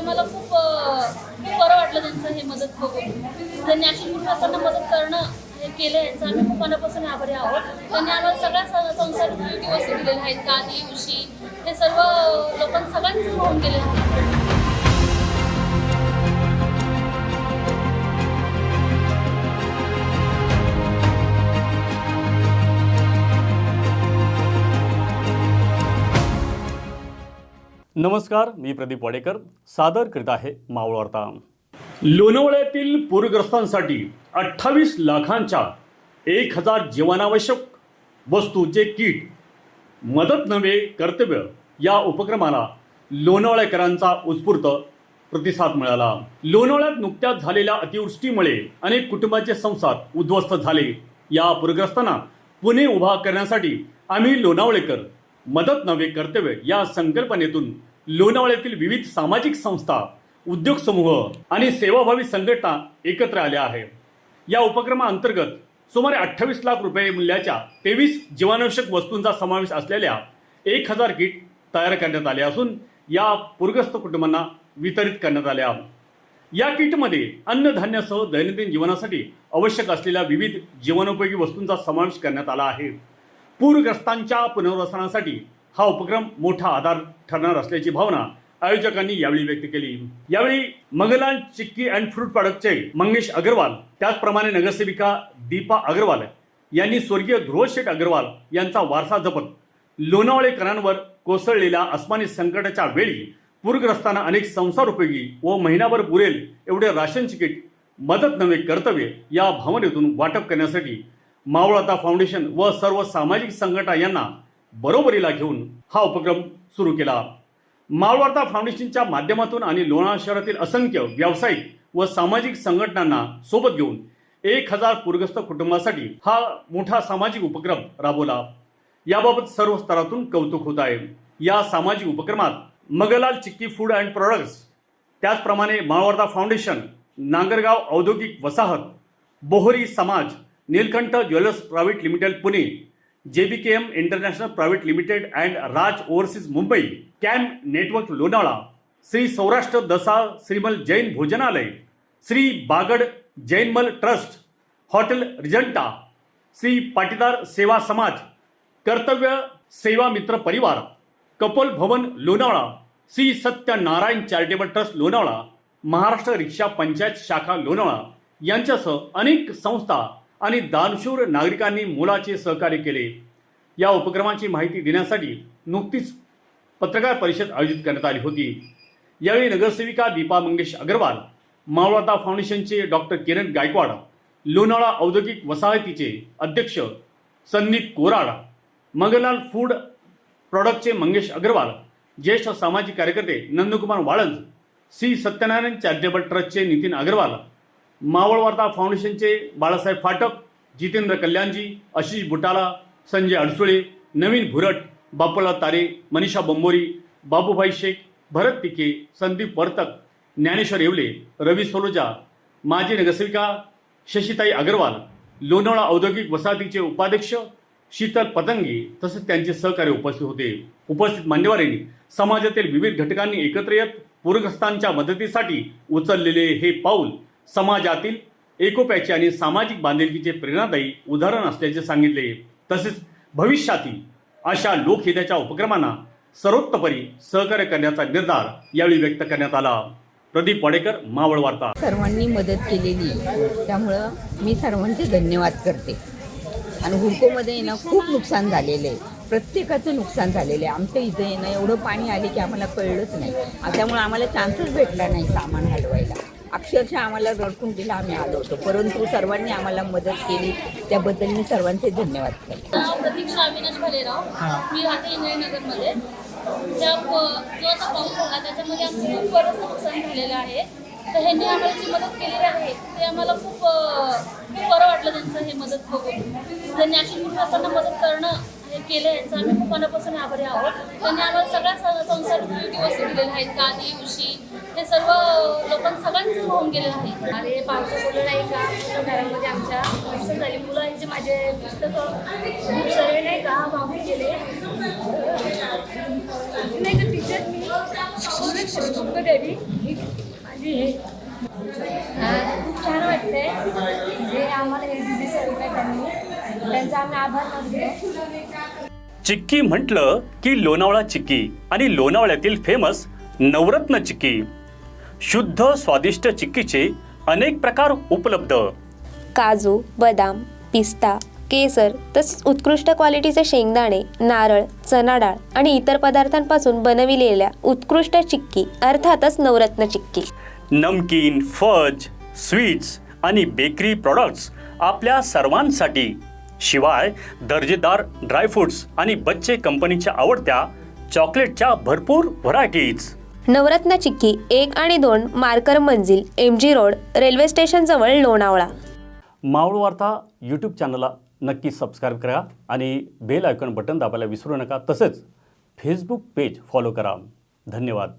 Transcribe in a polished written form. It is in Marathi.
आम्हाला खूप बरं वाटलं त्यांचं हे मदत बघून. त्यांनी अशी लोकांना मदत करणं हे केलं, यांचं आम्ही खूप मनापासून आभारी आहोत. त्यांनी आम्हाला सगळ्या संसार उपयोगी वस्तू दिलेल्या आहेत, गादी, उशी, हे सर्व लोकांना सगळ्यांचं होऊन गेलेलं आहे. नमस्कार, मी प्रदीप वाडेकर सादर करीत आहे मावळ वार्ता. लोणावळ्यातील पूरग्रस्तांसाठी 28 लाखांच्या 1000 जीवनावश्यक वस्तूचे किट मदत नव्हे कर्तव्य या उपक्रमाला लोणावळेकरांचा उत्स्फूर्त प्रतिसाद मिळाला. लोणावळ्यात नुकत्याच झालेल्या अतिवृष्टीमुळे अनेक कुटुंबांचे संसार उद्ध्वस्त झाले. या पूरग्रस्तांना पुणे उभा करण्यासाठी आम्ही लोणावळेकर मदत नव्हे कर्तव्य या संकल्पनेतून लोणावळ्यातील विविध सामाजिक संस्था, उद्योग समूह आणि सेवाभावी संघटना एकत्र आल्या आहेत. या उपक्रमाअंतर्गत सुमारे 28 लाख रुपये मूल्याच्या 23 जीवनावश्यक वस्तूंचा समावेश असलेल्या 1000 किट तयार करण्यात आले असून या पूरग्रस्त कुटुंबांना वितरित करण्यात आल्या. या किटमध्ये अन्नधान्यासह दैनंदिन जीवनासाठी आवश्यक असलेल्या विविध जीवनोपयोगी वस्तूंचा समावेश करण्यात आला आहे. पूरग्रस्तांच्या पुनर्वसनासाठी हा उपक्रम मोठा आधार ठरणार असल्याची भावना आयोजकांनी यावेळी व्यक्त केली. यावेळी मंगलान चिक्की अँड फ्रूट प्रॉडक्टचे मंगेश अग्रवाल, त्याचप्रमाणे नगरसेविका दीपा अग्रवाल यांनी स्वर्गीय ध्रुवशेठ अग्रवाल यांचा वारसा जपत लोणावळेकरांवर कोसळलेल्या अस्मानी संकटाच्या वेळी पूरग्रस्तांना अनेक संसार उपयोगी व महिनाभर पुरेल एवढे राशनचे किट मदत नव्हे कर्तव्य या भावनेतून वाटप करण्यासाठी मावळवार्ता फाउंडेशन व सर्व सामाजिक संघटना यांना बरोबरीला घेऊन हा उपक्रम सुरू केला. मावळवार्ता फाउंडेशनच्या माध्यमातून आणि लोणावळा शहरातील असंख्य व्यावसायिक व सामाजिक संघटनांना सोबत घेऊन 1000 पूरग्रस्त कुटुंबासाठी हा मोठा सामाजिक उपक्रम राबवला. याबाबत सर्व स्तरातून कौतुक होत आहे. या सामाजिक उपक्रमात मगलाल चिक्की फूड अँड प्रॉडक्ट्स, त्याचप्रमाणे मावळवार्ता फाउंडेशन, नांगरगाव औद्योगिक वसाहत, बोहरी समाज, Nilkanth jewellers private limited Pune, JBKM international private limited and Raj overseas Mumbai, cam network Lonavala, Shri Saurashtra दसा श्रीमल जैन भोजनालय, श्री बागड जैनमल ट्रस्ट, हॉटेल रिजंटा, श्री पाटीदार सेवा समाज, कर्तव्य सेवा मित्र परिवार, कपोल भवन लोणावळा, श्री सत्यनारायण चॅरिटेबल ट्रस्ट लोणावळा, महाराष्ट्र रिक्षा पंचायत शाखा लोणावळा यांच्यासह अनेक संस्था आणि दानशूर नागरिकांनी मोलाचे सहकार्य केले. या उपक्रमाची माहिती देण्यासाठी नुकतीच पत्रकार परिषद आयोजित करण्यात आली होती. यावेळी नगरसेविका दीपा मंगेश अग्रवाल, मावळवार्ता फाउंडेशनचे डॉक्टर किरण गायकवाड, लोणावळा औद्योगिक वसाहतीचे अध्यक्ष संदीप कोराड, मंगलाल फूड प्रॉडक्टचे मंगेश अग्रवाल, ज्येष्ठ सामाजिक कार्यकर्ते नंदकुमार वाळंज, श्री सत्यनारायण चॅरिटेबल ट्रस्टचे नितीन अग्रवाल, मावळवार्ता फाउंडेशनचे बाळासाहेब फाटक, जितेंद्र कल्याणजी, आशिष बुटाला, संजय अडसुळे, नवीन भुरट, बापूला तारे, मनीषा बंबोरी, बाबूभाई शेख, भरत पिके, संदीप वर्तक, ज्ञानेश्वर येवले, रवी सोलोजा, माजी नगरसेविका शशिताई अग्रवाल, लोणावळा औद्योगिक वसाहतीचे उपाध्यक्ष शीतल पतंगे तसेच त्यांचे सहकारी उपस्थित होते. उपस्थित मान्यवरांनी समाजातील विविध घटकांनी एकत्र येत पूरग्रस्तांच्या मदतीसाठी उचललेले हे पाऊल समाजातील एकोप्याचे आणि सामाजिक बांधिलकीचे प्रेरणादायी उदाहरण असल्याचे सांगितले. तसेच भविष्यातील अशा लोकहिताच्या उपक्रमांना सर्वोत्तपरी सहकार्य करण्याचा निर्धार यावेळी व्यक्त करण्यात आला. प्रदीप वाडेकर, मावळ वार्ता. सर्वांनी मदत केलेली, त्यामुळं मी सर्वांचे धन्यवाद करते. आणि हुडकोमध्ये ना खूप नुकसान झालेलं आहे, प्रत्येकाचं नुकसान झालेलं आहे. आमच्या इथे ना एवढं पाणी आले की आम्हाला कळलंच नाही, त्यामुळे आम्हाला चान्सच भेटला नाही सामान हलवायला. अक्षरशः आम्हाला रडकून दिला, आम्ही आलो होतो, परंतु सर्वांनी आम्हाला मदत केली, त्याबद्दल मी सर्वांचे धन्यवाद करते. प्रतीक्षा अविनाश भालेराव, मी राहते इंद्रायणनगरमध्ये. जो आता पाऊस झाला त्याच्यामध्ये आमचं खूप बरंचसं नुकसान झालेलं आहे. तर ह्यांनी आम्हाला जी मदत केलेली आहे ते आम्हाला खूप बरं वाटलं त्यांचं हे मदत बघून. त्यांनी अशी लोकांना मदत करणं हे केलं, यांचं आम्ही खूप मनापासून आभारी आहोत. त्यांनी आम्हाला सगळ्या संसार उपयोगी वस्तू दिलेल्या आहेत, गादी, उशी, हे सर्व लोकांना सगळ्यांचं होऊन गेलेलं आहे. आणि पावसाचं बोललं नाही का घरामध्ये आमच्या नुकसान झाली. मुलांचे माझे पुस्तकं खूप सर्व नाही का वाहून गेले. नाही का टीचर मी फक्त द्यावी. आहे. खूप छान वाटतंय. जे आम्हाला हे दिली सर्व त्यांचा आम्ही आभार मानतो. चिक्की म्हटलं की लोणावळा चिक्की आणि लोणावळ्यातील फेमस नवरत्न चिक्की. शुद्ध स्वादिष्ट चिक्कीचे अनेक प्रकार उपलब्ध. काजू, बदाम, पिस्ता, केसर तसेच उत्कृष्ट क्वालिटीचे शेंगदाणे, नारळ, चणा डाळ आणि इतर पदार्थांपासून बनविलेल्या उत्कृष्ट चिक्की अर्थातच नवरत्न चिक्की. नमकीन, फज, स्वीट्स आणि बेकरी प्रॉडक्ट्स आपल्या सर्वांसाठी. शिवाय दर्जेदार ड्रायफ्रुट्स आणि बच्चे कंपनीच्या आवडत्या चॉकलेटच्या भरपूर व्हरायटीज. नवरत्न चिक्की 1 आणि 2 मार्कर मंजिल, MG रोड, रेल्वे स्टेशन जवळ, लोणावळा. मावळ वार्ता यूट्यूब चॅनलला नक्की सबस्क्राईब करा आणि बेल आयकॉन बटन दाबायला विसरू नका. तसेच फेसबुक पेज फॉलो करा. धन्यवाद.